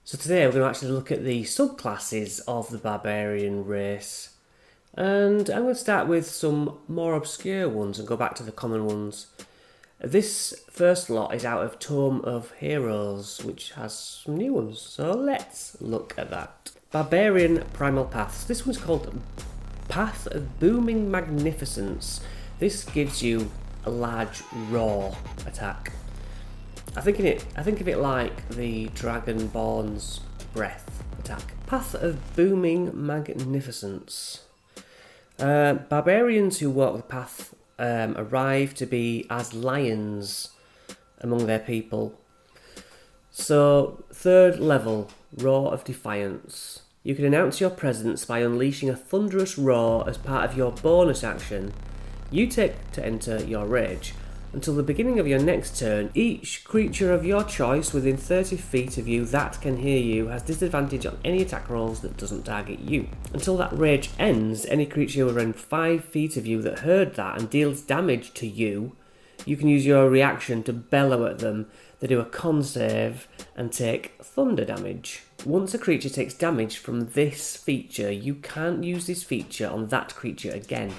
So today we're going to actually look at the subclasses of the Barbarian race. And I'm going to start with some more obscure ones and go back to the common ones. This first lot is out of Tome of Heroes, which has some new ones. So let's look at that. Barbarian Primal Paths. This one's called Path of Booming Magnificence. This gives you a large raw attack. I think of it like the Dragonborn's breath attack. Path of Booming Magnificence. Barbarians who walk the path arrive to be as lions among their people. So, third level, Roar of Defiance. You can announce your presence by unleashing a thunderous roar as part of your bonus action you take to enter your rage. Until the beginning of your next turn, each creature of your choice within 30 feet of you that can hear you has disadvantage on any attack rolls that doesn't target you. Until that rage ends, any creature within 5 feet of you that heard that and deals damage to you, you can use your reaction to bellow at them. They do a con save and take thunder damage. Once a creature takes damage from this feature, you can't use this feature on that creature again.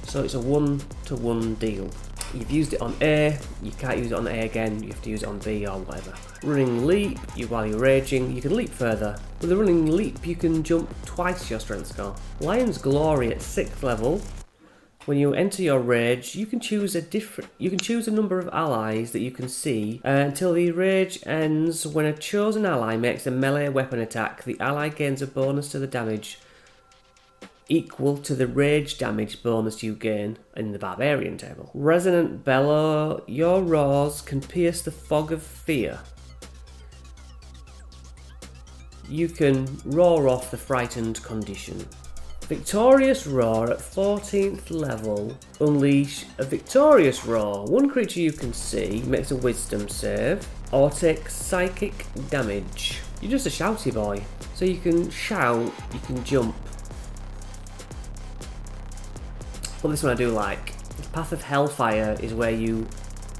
So it's a 1-to-1 deal. You've used it on A, you can't use it on A again, you have to use it on B or whatever. Running leap, while you're raging, you can leap further. With a running leap, you can jump twice your strength score. Lion's Glory at 6th level. When you enter your rage, you can choose a number of allies that you can see until the rage ends. When a chosen ally makes a melee weapon attack, the ally gains a bonus to the damage equal to the rage damage bonus you gain in the Barbarian table. Resonant Bellow. Your roars can pierce the fog of fear. You can roar off the frightened condition. Victorious Roar at 14th level. Unleash a Victorious Roar. One creature you can see makes a wisdom save or takes psychic damage. You're just a shouty boy. So you can shout, you can jump. But this one I do like. The Path of Hellfire is where you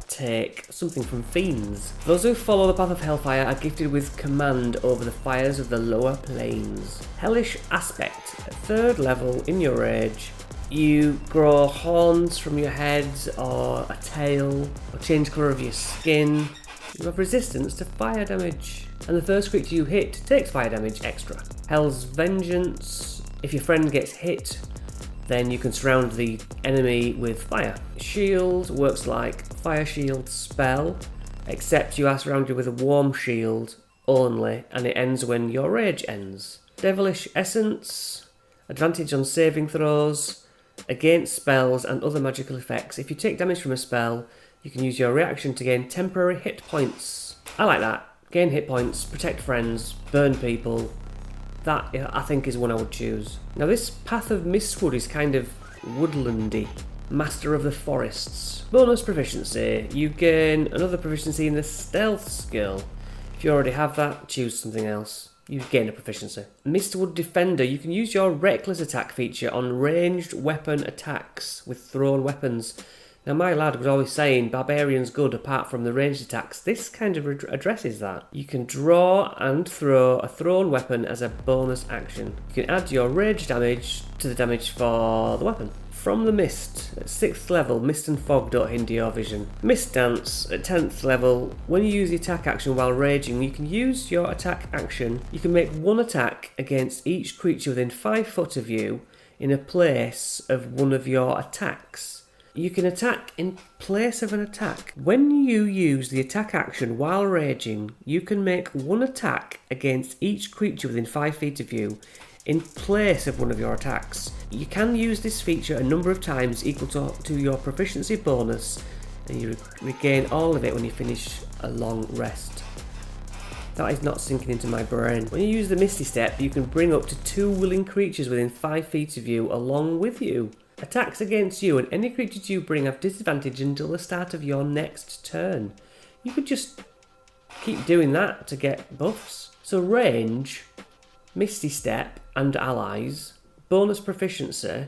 take something from fiends. Those who follow the Path of Hellfire are gifted with command over the fires of the lower planes. Hellish Aspect. At 3rd level in your rage, you grow horns from your head or a tail or change colour of your skin. You have resistance to fire damage. And the first creature you hit takes fire damage extra. Hell's Vengeance. If your friend gets hit, then you can surround the enemy with fire. Shield works like Fire Shield spell, except you are surrounded with a warm shield only, and it ends when your rage ends. Devilish Essence, advantage on saving throws, against spells and other magical effects. If you take damage from a spell, you can use your reaction to gain temporary hit points. I like that. Gain hit points, protect friends, burn people. That, I think, is one I would choose. Now this Path of Mistwood is kind of woodlandy. Master of the Forests. Bonus proficiency. You gain another proficiency in the stealth skill. If you already have that, choose something else. You gain a proficiency. Mistwood Defender. You can use your reckless attack feature on ranged weapon attacks with thrown weapons. Now my lad was always saying Barbarian's good apart from the ranged attacks. This kind of addresses that. You can draw and throw a thrown weapon as a bonus action. You can add your rage damage to the damage for the weapon. From the Mist, at 6th level, Mist and Fog don't hinder your vision. Mist Dance, at 10th level, when you use the attack action while raging, you can use your attack action. You can make one attack against each creature within 5 foot of you in a place of one of your attacks. You can attack in place of an attack. When you use the attack action while raging, you can make one attack against each creature within 5 feet of you in place of one of your attacks. You can use this feature a number of times equal to your proficiency bonus, and you regain all of it when you finish a long rest. That is not sinking into my brain. When you use the Misty Step, you can bring up to 2 willing creatures within 5 feet of you along with you. Attacks against you and any creatures you bring have disadvantage until the start of your next turn. You could just keep doing that to get buffs. So range, Misty Step and allies, bonus proficiency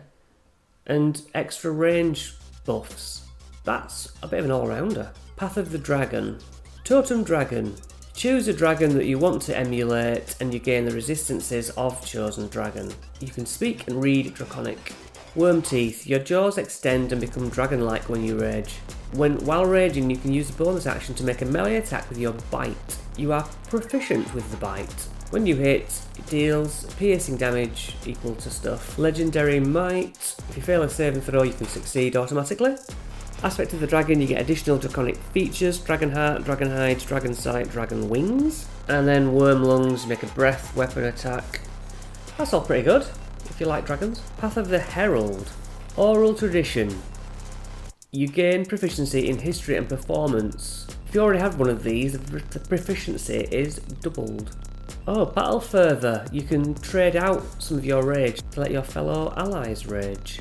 and extra range buffs. That's a bit of an all-rounder. Path of the Dragon. Totem Dragon. Choose a dragon that you want to emulate and you gain the resistances of chosen dragon. You can speak and read Draconic. Worm teeth. Your jaws extend and become dragon-like when you rage. While raging, you can use the bonus action to make a melee attack with your bite. You are proficient with the bite. When you hit, it deals piercing damage equal to stuff. Legendary might. If you fail a saving throw, you can succeed automatically. Aspect of the dragon, you get additional draconic features: dragon heart, dragon hide, dragon sight, dragon wings. And then worm lungs, make a breath weapon attack. That's all pretty good, if you like dragons. Path of the Herald. Oral tradition. You gain proficiency in history and performance. If you already have one of these, the proficiency is doubled. Oh, battle further. You can trade out some of your rage to let your fellow allies rage.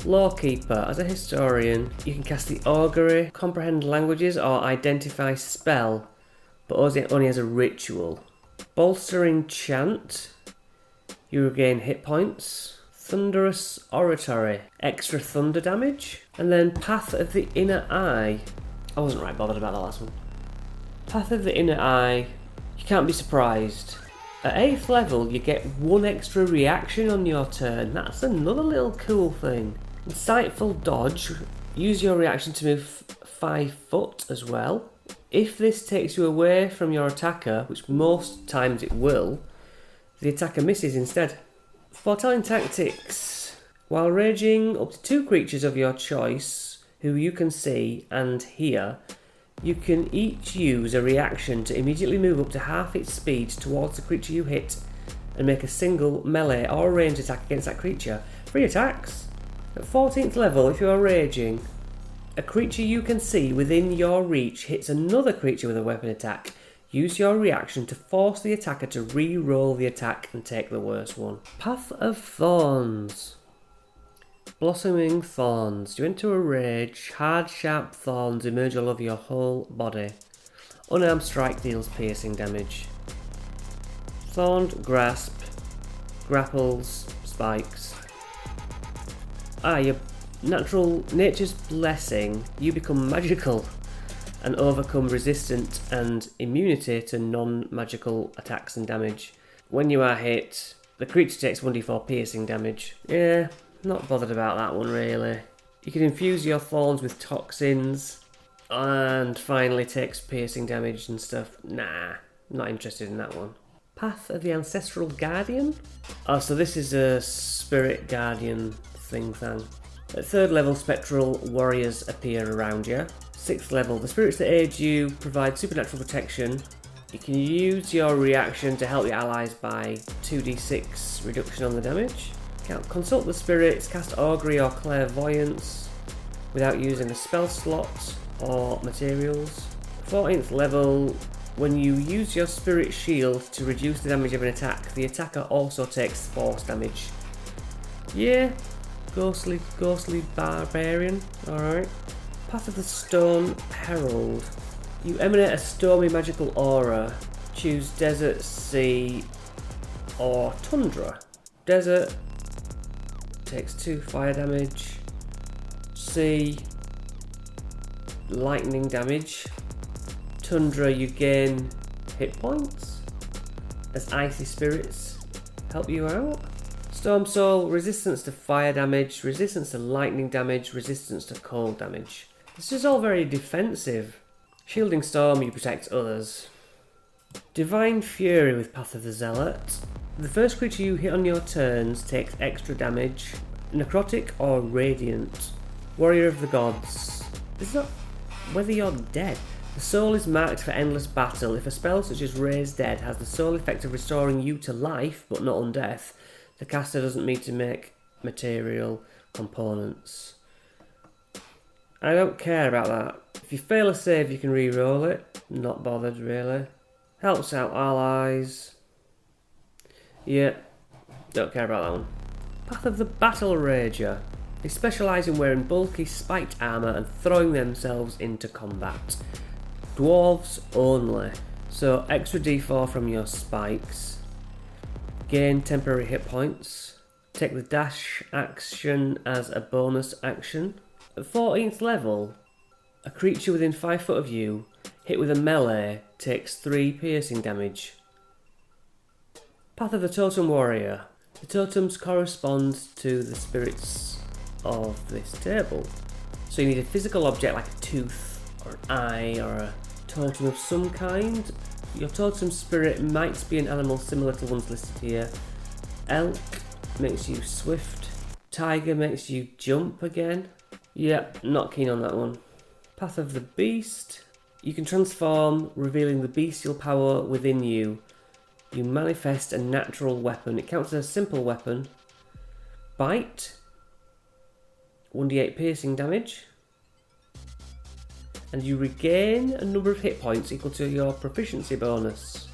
Lawkeeper. As a historian, you can cast the augury, comprehend languages, or identify spell, but only as a ritual. Bolstering chant. You regain hit points. Thunderous oratory. Extra thunder damage. And then Path of the Inner Eye. I wasn't right bothered about that last one. Path of the Inner Eye. You can't be surprised. At 8th level, you get 1 extra reaction on your turn. That's another little cool thing. Insightful dodge. Use your reaction to move 5 foot as well. If this takes you away from your attacker, which most times it will, the attacker misses instead. Foretelling tactics. While raging, up to 2 creatures of your choice, who you can see and hear, you can each use a reaction to immediately move up to half its speed towards the creature you hit and make a single melee or ranged attack against that creature. 3 attacks. At 14th level, if you are raging, a creature you can see within your reach hits another creature with a weapon attack. Use your reaction to force the attacker to re-roll the attack and take the worst one. Path of Thorns. Blossoming thorns. You enter a rage. Hard, sharp thorns emerge all over your whole body. Unarmed strike deals piercing damage. Thorned grasp. Grapples. Spikes. Your nature's blessing. You become magical and overcome resistance and immunity to non-magical attacks and damage. When you are hit, the creature takes 1d4 piercing damage. Yeah, not bothered about that one really. You can infuse your thorns with toxins and finally takes piercing damage and stuff. Nah, not interested in that one. Path of the Ancestral Guardian? Oh, so this is a spirit guardian thing. At 3rd level, spectral warriors appear around you. 6th level, the spirits that aid you provide supernatural protection. You can use your reaction to help your allies by 2d6 reduction on the damage. Consult the spirits, cast augury or clairvoyance without using a spell slot or materials. 14th level, when you use your spirit shield to reduce the damage of an attack, the attacker also takes force damage. Yeah, ghostly barbarian, alright. Path of the Stone Herald. You emanate a stormy magical aura. Choose desert, sea, or tundra. Desert takes 2 fire damage. Sea, lightning damage. Tundra, you gain hit points as icy spirits help you out. Storm Soul, resistance to fire damage, resistance to lightning damage, resistance to cold damage. This is all very defensive. Shielding Storm, you protect others. Divine Fury with Path of the Zealot. The first creature you hit on your turns takes extra damage. Necrotic or Radiant. Warrior of the Gods. This is not whether you're dead. The soul is marked for endless battle. If a spell such as Raise Dead has the sole effect of restoring you to life, but not undeath, the caster doesn't need to make material components. I don't care about that. If you fail a save, you can re-roll it. Not bothered, really. Helps out allies. Yeah, don't care about that one. Path of the Battle Rager. They specialise in wearing bulky spiked armour and throwing themselves into combat. Dwarves only. So extra d4 from your spikes. Gain temporary hit points. Take the dash action as a bonus action. At 14th level, a creature within 5 foot of you Hit with a melee, takes 3 piercing damage. Path of the Totem Warrior. The totems correspond to the spirits of this table. So you need a physical object like a tooth, or an eye, or a totem of some kind. Your totem spirit might be an animal similar to ones listed here. Elk makes you swift. Tiger makes you jump again. Yep, not keen on that one. Path of the Beast. You can transform, revealing the bestial power within you. You manifest a natural weapon. It counts as a simple weapon. Bite. 1d8 piercing damage. And you regain a number of hit points equal to your proficiency bonus.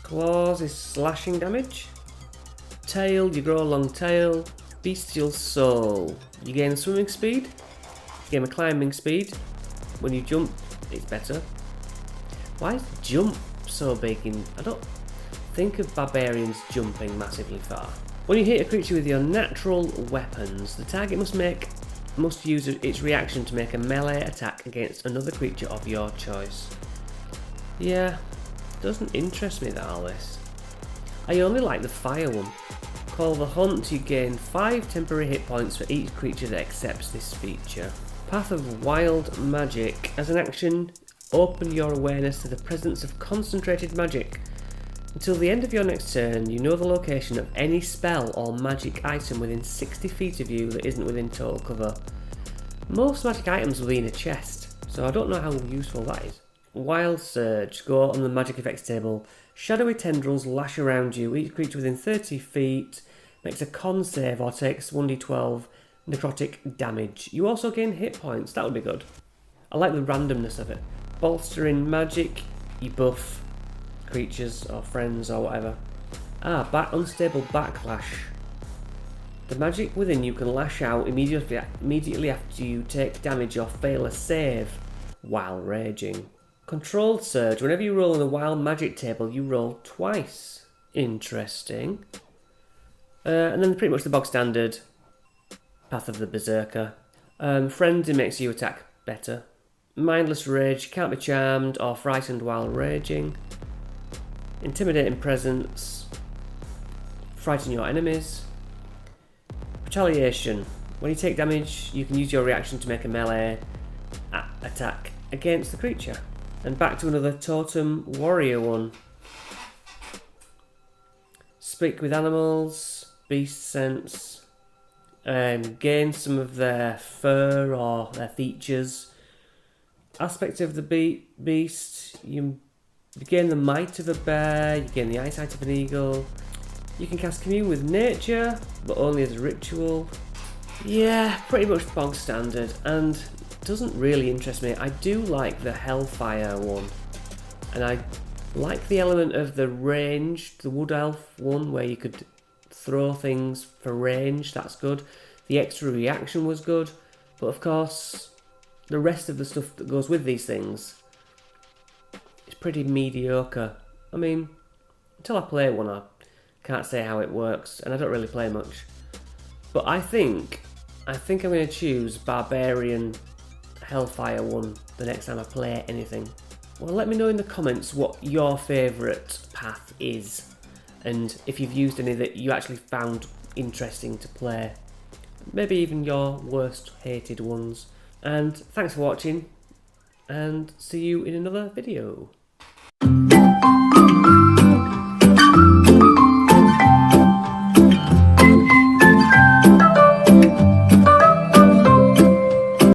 Claws is slashing damage. Tail, you grow a long tail. Bestial Soul. You gain swimming speed. You gain a climbing speed. When you jump, it's better. Why is jump so big in... I don't think of barbarians jumping massively far. When you hit a creature with your natural weapons, the target must use its reaction to make a melee attack against another creature of your choice. Yeah, doesn't interest me that all this. I only like the fire one. Call the Hunt, you gain 5 temporary hit points for each creature that accepts this feature. Path of Wild Magic. As an action, open your awareness to the presence of concentrated magic. Until the end of your next turn, you know the location of any spell or magic item within 60 feet of you that isn't within total cover. Most magic items will be in a chest, so I don't know how useful that is. Wild Surge. Go on the magic effects table. Shadowy tendrils lash around you. Each creature within 30 feet makes a con save or takes 1d12 necrotic damage. You also gain hit points. That would be good. I like the randomness of it. Bolstering magic. You buff creatures or friends or whatever. Unstable backlash. The magic within you can lash out immediately after you take damage or fail a save while raging. Controlled Surge. Whenever you roll on the wild magic table, you roll twice. Interesting. And then pretty much the bog standard Path of the Berserker. Frenzy makes you attack better. Mindless Rage. Can't be charmed or frightened while raging. Intimidating Presence. Frighten your enemies. Retaliation. When you take damage, you can use your reaction to make a melee attack against the creature. And back to another Totem Warrior one. Speak with animals. Beast sense. Gain some of their fur or their features. Aspect of the beast. You gain the might of a bear. You gain the eyesight of an eagle. You can cast Commune with Nature, but only as a ritual. Yeah, pretty much bog standard, and doesn't really interest me. I do like the hellfire one, and I like the element of the range, the wood elf one, where you could throw things for range. That's good. The extra reaction was good, but of course, the rest of the stuff that goes with these things is pretty mediocre. I mean, until I play one, I can't say how it works, and I don't really play much. But I think I'm going to choose Barbarian Hellfire one the next time I play anything. Well, let me know in the comments what your favourite path is, and if you've used any that you actually found interesting to play. Maybe even your worst hated ones. And thanks for watching, and see you in another video.